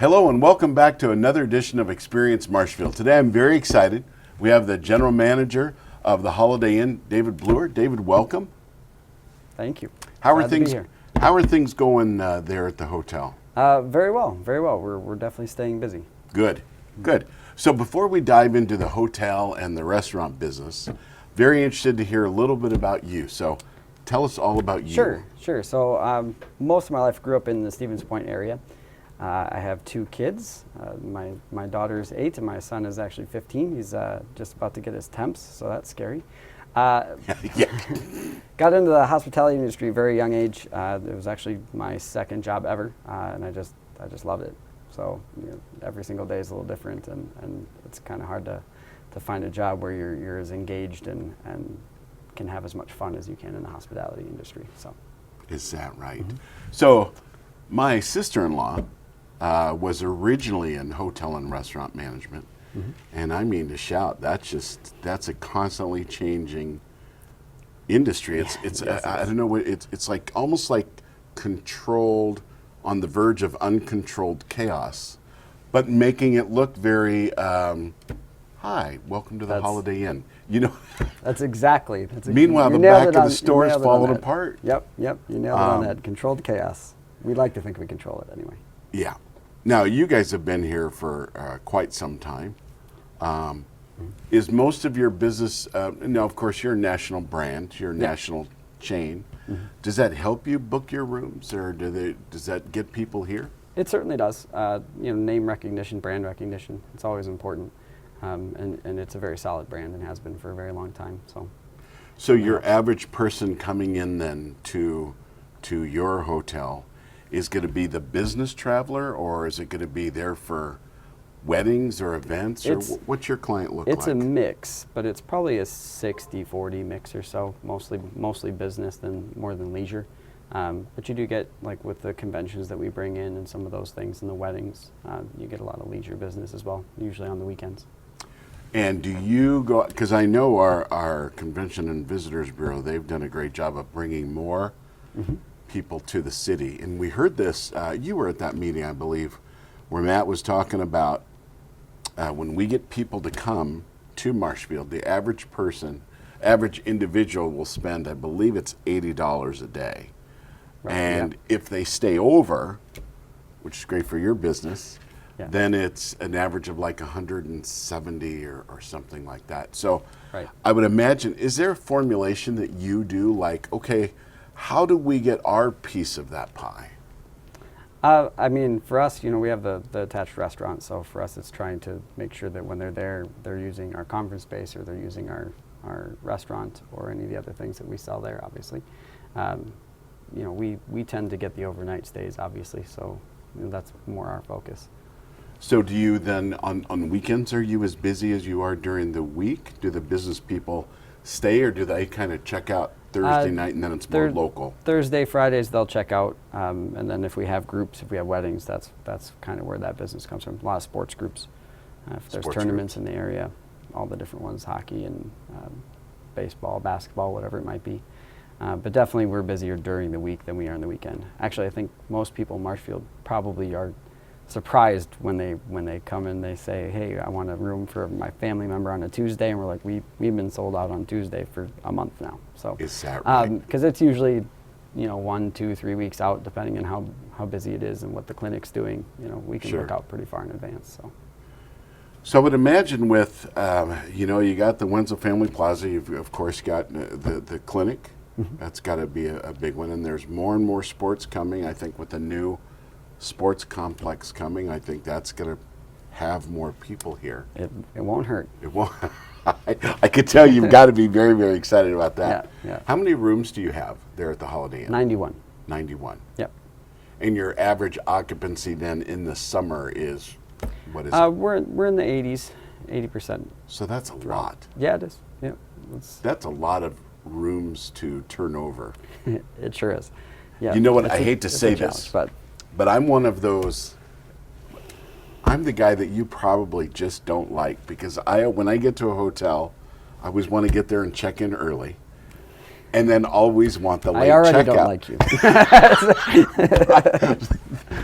Hello and welcome back to another edition of Experience Marshfield. Today I'm very excited. We have the general manager of the Holiday Inn, David Bleuer. David, welcome. Thank you. How Glad are to be things? here. How are things going there at the hotel? Very well, very well. We're definitely staying busy. Good, good. So before we dive into the hotel and the restaurant business, very interested to hear a little bit about you. So tell us all about you. Sure. So most of my life grew up in the Stevens Point area. I have two kids. My daughter's 8 and my son is actually 15. He's just about to get his temps, so that's scary. Yeah. Got into the hospitality industry at a very young age. It was actually my second job ever, and I just loved it. So every single day is a little different, and it's kind of hard to find a job where you're as engaged and can have as much fun as you can in the hospitality industry. So, Is that right? Mm-hmm. So my sister-in-law was originally in hotel and restaurant management. mm-hmm. And I mean to shout, that's a constantly changing industry. It's Yes, I don't know what it's like, almost like controlled, on the verge of uncontrolled chaos, but making it look very hi, welcome to the Holiday Inn. That's exactly. Meanwhile, the back of the store is falling apart. Yep. You nailed it on that. Controlled chaos. We'd like to think we control it anyway. Yeah. Now, you guys have been here for quite some time. Is most of your business, now of course you're a national brand, you're a national chain. Mm-hmm. Does that help you book your rooms, or does that get people here? It certainly does. Name recognition, brand recognition, it's always important. And it's a very solid brand and has been for a very long time. So your average person coming in then to your hotel is going to be the business traveler, or is it going to be there for weddings or events, or what's your client look like? It's a mix, but it's probably a 60-40 mix or so, mostly business more than leisure. But you do get, like with the conventions that we bring in and some of those things and the weddings, you get a lot of leisure business as well, usually on the weekends. And do you go, because I know our Convention and Visitors Bureau, they've done a great job of bringing more people to the city. And we heard this, you were at that meeting, I believe, where Matt was talking about when we get people to come to Marshfield, the average individual will spend, I believe it's $80 a day. Right, and if they stay over, which is great for your business, then it's an average of like 170 or something like that. So I would imagine, is there a formulation that you do, like, okay, how do we get our piece of that pie? I mean, for us, we have the attached restaurant, so for us it's trying to make sure that when they're there, they're using our conference space or they're using our restaurant or any of the other things that we sell there, obviously. We tend to get the overnight stays, obviously, so that's more our focus. So do you then, on weekends, are you as busy as you are during the week? Do the business people stay, or do they kind of check out Thursday night and then it's more local? Thursday, Fridays they'll check out, and then if we have groups, if we have weddings, that's kind of where that business comes from. A lot of sports groups. If there's tournaments in the area, all the different ones, hockey and baseball, basketball, whatever it might be. But definitely we're busier during the week than we are on the weekend. Actually, I think most people in Marshfield probably are surprised when they come and they say, hey, I want a room for my family member on a Tuesday, and we're like, we've been sold out on Tuesday for a month now. So is that right? Because it's usually 1, 2, 3 weeks out, depending on how busy it is and what the clinic's doing. We can look out pretty far in advance. So I would imagine with you got the Wenzel Family Plaza, you've of course got the clinic. That's got to be a big one, and there's more and more sports coming. I think with the new sports complex coming, I think that's going to have more people here. It won't hurt. It won't. I could tell you've got to be very, very excited about that. Yeah. How many rooms do you have there at the Holiday Inn? 91. 91. Yep. And your average occupancy then in the summer is, what is it? We're in the 80%. So that's a lot. Yeah, it is. Yeah. That's a lot of rooms to turn over. It sure is. Yeah. You know what? I hate to say this, but I'm one of those. I'm the guy that you probably just don't like, because when I get to a hotel, I always want to get there and check in early, and then always want the late checkout. I already don't like you.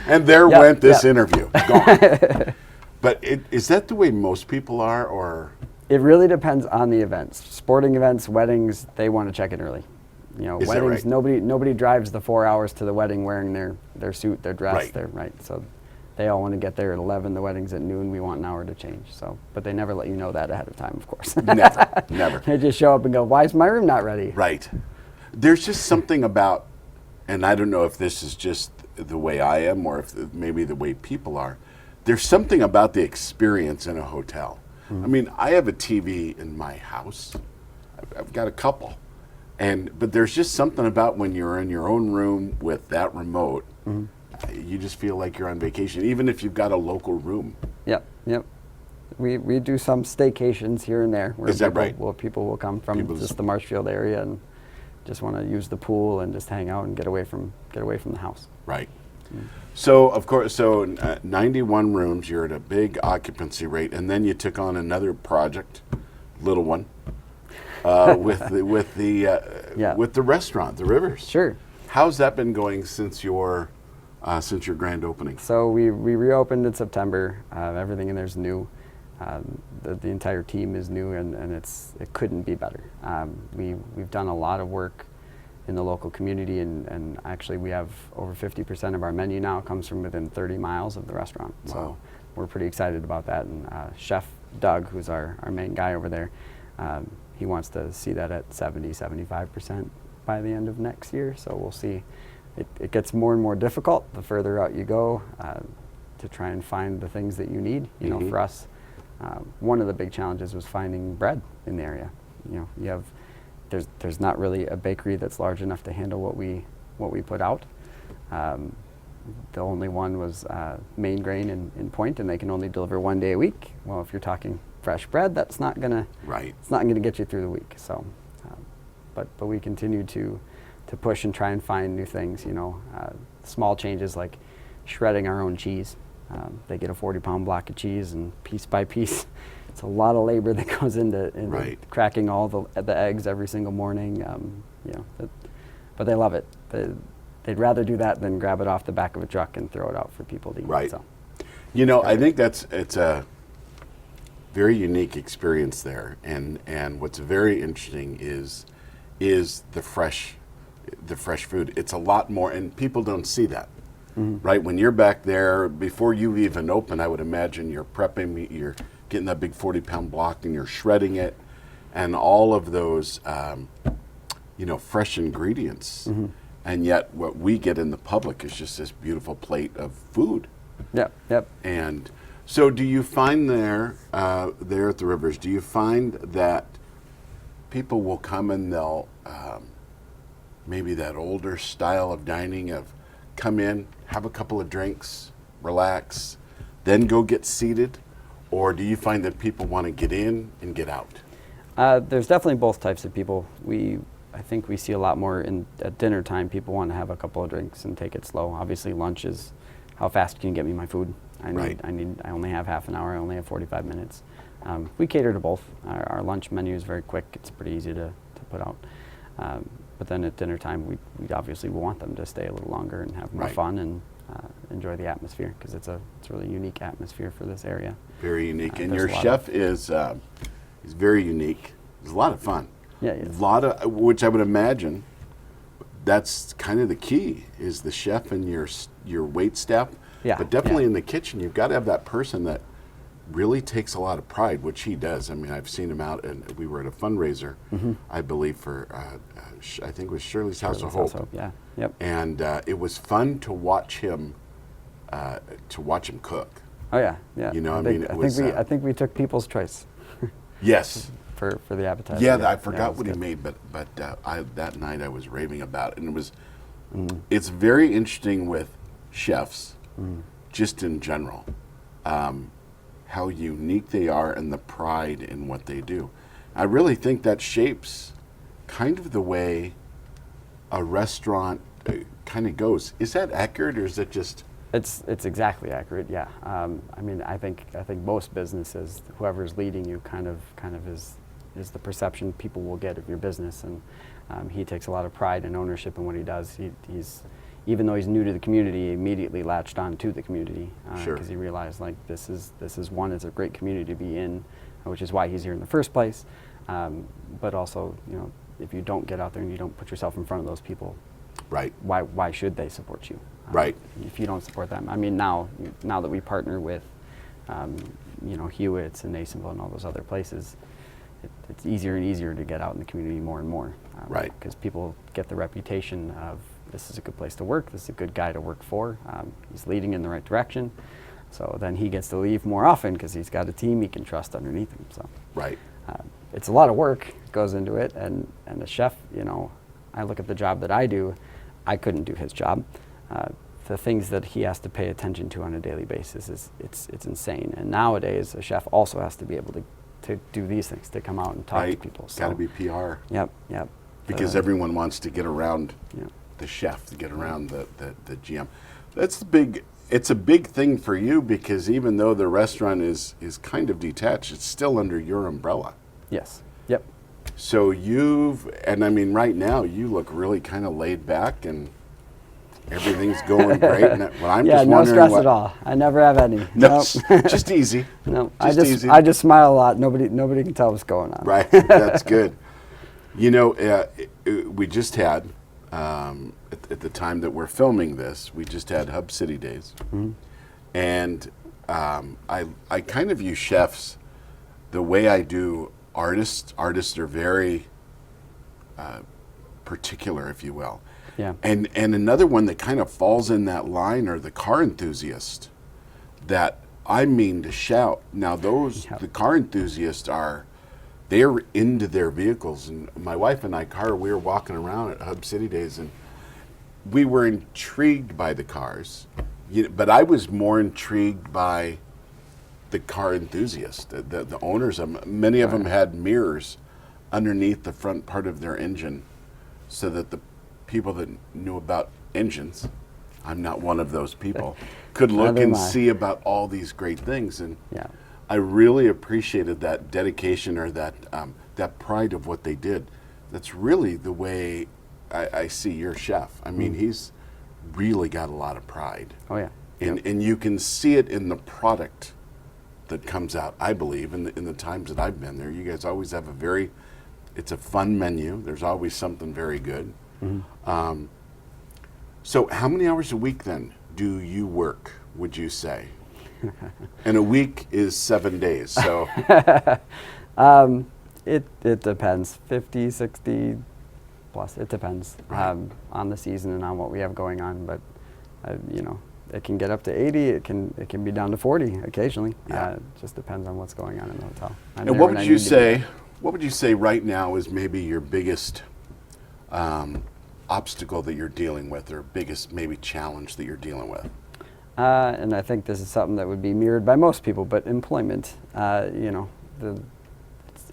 And there Yep, went this yep. interview. Gone. But is that the way most people are, or? It really depends on the events. Sporting events, weddings, they want to check in early. You know, Is that weddings, right? nobody drives the 4 hours to the wedding wearing their suit, their dress, Right. their right. So they all want to get there at 11. The wedding's at noon. We want an hour to change. So, but they never let you know that ahead of time, of course. Never. They just show up and go, "Why is my room not ready?" Right. There's just something about, and I don't know if this is just the way I am or if maybe the way people are, there's something about the experience in a hotel. I mean, I have a TV in my house. I've got a couple. But there's just something about when you're in your own room with that remote, you just feel like you're on vacation, even if you've got a local room. Yep, yep. We do some staycations here and there. Where Is that right? Well, people will come from People just the Marshfield area and just want to use the pool and just hang out and get away from the house. Right. So, of course, 91 rooms, you're at a big occupancy rate, and then you took on another project, little one, with the restaurant, the Rivers. Sure. How's that been going since your grand opening? So we reopened in September. Everything in there's new. The entire team is new, and it couldn't be better. We've done a lot of work in the local community, and actually we have over 50% of our menu now comes from within 30 miles of the restaurant. Wow. So we're pretty excited about that. And Chef Doug, who's our main guy over there, he wants to see that at 75% by the end of next year. So we'll see. It gets more and more difficult the further out you go to try and find the things that you need. You know, for us, one of the big challenges was finding bread in the area. You know, there's not really a bakery that's large enough to handle what we put out. The only one was Main Grain in Point, and they can only deliver 1 day a week. Well, if you're talking fresh bread, that's not gonna It's not gonna get you through the week. So, but we continue to push and try and find new things. You know, small changes like shredding our own cheese. They get a 40-pound block of cheese, and piece by piece, it's a lot of labor that goes into cracking all the eggs every single morning. You know, but they love it. They'd rather do that than grab it off the back of a truck and throw it out for people to eat. Right. So, you know, I think it's a very unique experience there, and what's very interesting is the fresh food. It's a lot more, and people don't see that. Right, when you're back there, before you even open, I would imagine you're prepping meat, you're getting that big 40-pound block and you're shredding it, and all of those, fresh ingredients. And yet what we get in the public is just this beautiful plate of food. Yep. And so do you find there at the Rivers, do you find that people will come and they'll, maybe that older style of dining of come in, have a couple of drinks, relax, then go get seated? Or do you find that people want to get in and get out? There's definitely both types of people. I think we see a lot more at dinner time. People want to have a couple of drinks and take it slow. Obviously, lunch is how fast can you get me my food? I only have half an hour. I only have 45 minutes. We cater to both. Our lunch menu is very quick. It's pretty easy to put out. But then at dinner time, we obviously want them to stay a little longer and have more fun and enjoy the atmosphere, because it's a really unique atmosphere for this area. Very unique. And your chef is very unique. It's a lot of fun. Yeah, he is. Which I would imagine that's kind of the key, is the chef and your wait staff. Yeah, but definitely in the kitchen, you've got to have that person that really takes a lot of pride, which he does. I mean, I've seen him out, and we were at a fundraiser, I believe, for I think it was Shirley's House of Hope. Yeah, yep. And it was fun to watch him cook. Oh yeah. You know, I think we took People's Choice. Yes. For the appetizer. Yeah, I forgot what he made, but that night I was raving about it, and it was. It's very interesting with chefs, just in general, how unique they are and the pride in what they do. I really think that shapes kind of the way a restaurant kind of goes. Is that accurate, or is it just? It's exactly accurate. Yeah. I mean, I think most businesses, whoever's leading you, kind of is the perception people will get of your business, and he takes a lot of pride and ownership in what he does. even though he's new to the community, he immediately latched on to the community Sure. because he realized like this is one, it's a great community to be in, which is why he's here in the first place. But also, you know, if you don't get out there and you don't put yourself in front of those people, Right. why should they support you? Right. If you don't support them, I mean, now that we partner with, you know, Hewitt's and Nasonville and all those other places, it's easier and easier to get out in the community more and more. Right. Because people get the reputation of this is a good place to work, this is a good guy to work for, he's leading in the right direction. So then he gets to leave more often because he's got a team he can trust underneath him. So Right. it's a lot of work goes into it, and the chef, you know, I look at the job that I do, I couldn't do his job. The things that he has to pay attention to on a daily basis it's insane. And nowadays, a chef also has to be able to do these things, to come out and talk to people. Got to be PR. Yep. Because everyone wants to get around the chef, to get around the GM. That's the big. It's a big thing for you because even though the restaurant is kind of detached, it's still under your umbrella. Yes. Yep. So and I mean, right now you look really kind of laid back and everything's going great. And I'm just no wondering stress at all. I never have any. No, Nope. just easy. No, Easy. I just smile a lot. Nobody can tell what's going on. Right, that's good. You know, we just had, at the time that we're filming this, we just had Hub City Days. Mm-hmm. And I kind of view chefs the way I do artists. Artists are very particular, if you will. Yeah. And another one that kind of falls in that line are the car enthusiasts that I mean to shout. Now the car enthusiasts they're into their vehicles. And my wife and we were walking around at Hub City Days and we were intrigued by the cars, but I was more intrigued by the car enthusiasts, the owners. Many of them had mirrors underneath the front part of their engine so that the people that knew about engines, I'm not one of those people, could look and see about all these great things. And I really appreciated that dedication or that pride of what they did. That's really the way I see your chef. I mean, he's really got a lot of pride. Oh yeah. And you can see it in the product that comes out, I believe, in the times that I've been there. You guys always have it's a fun menu. There's always something very good. Mm-hmm. So how many hours a week then do you work, would you say? And a week is 7 days, so. It depends, 50, 60 plus, it depends on the season and on what we have going on, but you know, it can get up to 80, it can be down to 40 occasionally. It just depends on what's going on in the hotel. And what would you say right now is maybe your biggest obstacle that you're dealing with, or biggest maybe challenge that you're dealing with? And I think this is something that would be mirrored by most people, but employment, you know,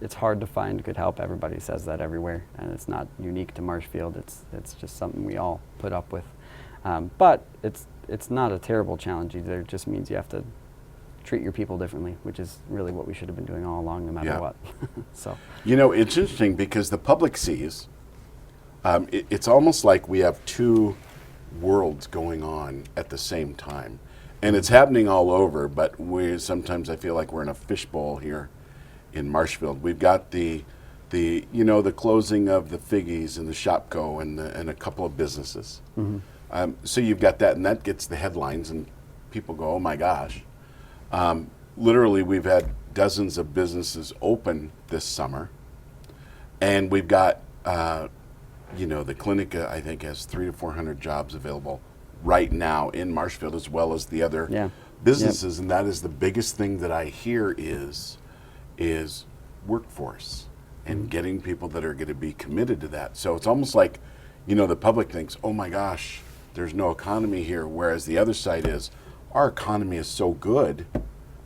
it's hard to find good help. Everybody says that everywhere, and it's not unique to Marshfield. It's just something we all put up with. But it's not a terrible challenge either. It just means you have to treat your people differently, which is really what we should have been doing all along, no matter what. So, you know, it's interesting because the public sees. It's almost like we have two worlds going on at the same time, and it's happening all over. But sometimes I feel like we're in a fishbowl here in Marshfield. We've got the closing of the Figgies and the Shopko and a couple of businesses. Mm-hmm. So you've got that, and that gets the headlines, and people go, "Oh my gosh!" Literally, we've had dozens of businesses open this summer, and we've got. The clinic, I think, has 300 to 400 jobs available right now in Marshfield, as well as the other businesses. And that is the biggest thing that I hear is workforce and getting people that are going to be committed to that. So it's almost like, the public thinks, oh my gosh, there's no economy here. Whereas the other side is, our economy is so good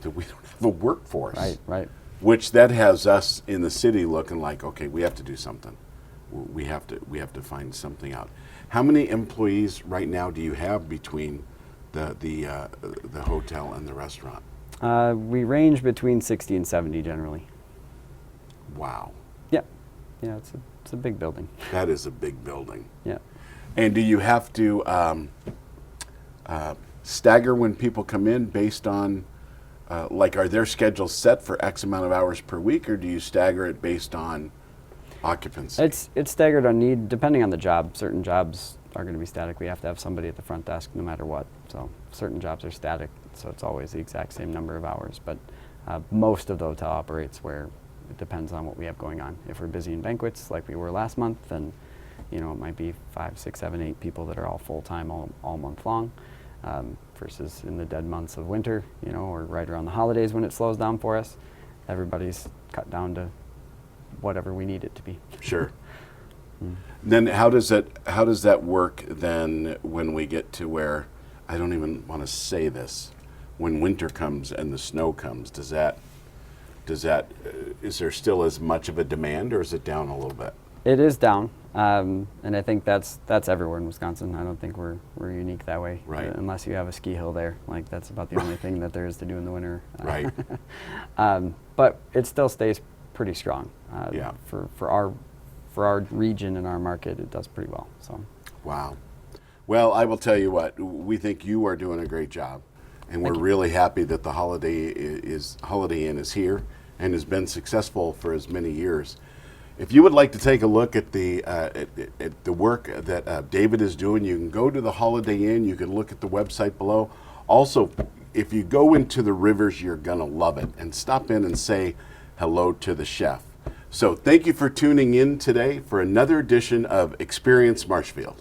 that we don't have a workforce. Right. Which that has us in the city looking like, okay, we have to do something. We have to find something out. How many employees right now do you have between the hotel and the restaurant? We range between 60 and 70 generally. Wow. Yeah, it's a big building. That is a big building. Yeah. And do you have to stagger when people come in based on, like, are their schedules set for X amount of hours per week, or do you stagger it based on occupancy? It's staggered on need, depending on the job. Certain jobs are going to be static. We have to have somebody at the front desk no matter what. So certain jobs are static, so it's always the exact same number of hours. But most of the hotel operates where it depends on what we have going on. If we're busy in banquets, like we were last month, then it might be 5, 6, 7, 8 people that are all full-time all month long, versus in the dead months of winter, or right around the holidays when it slows down for us, everybody's cut down to whatever we need it to be. Sure. Then how does that work then when we get to where, I don't even want to say this, when winter comes and the snow comes, is there still as much of a demand, or is it down a little bit? It is down, and I think that's everywhere in Wisconsin. I don't think we're unique that way, right? Unless you have a ski hill there, like that's about the only thing that there is to do in the winter. Right. But it still stays pretty strong. Yeah. For our region and our market, it does pretty well. So. Wow. Well, I will tell you what, we think you are doing a great job, and we're really happy that the Holiday Inn is here and has been successful for as many years. If you would like to take a look at the work that David is doing, you can go to the Holiday Inn. You can look at the website below. Also, if you go into the Rivers, you're going to love it. And stop in and say hello to the chef. So thank you for tuning in today for another edition of Experience Marshfield.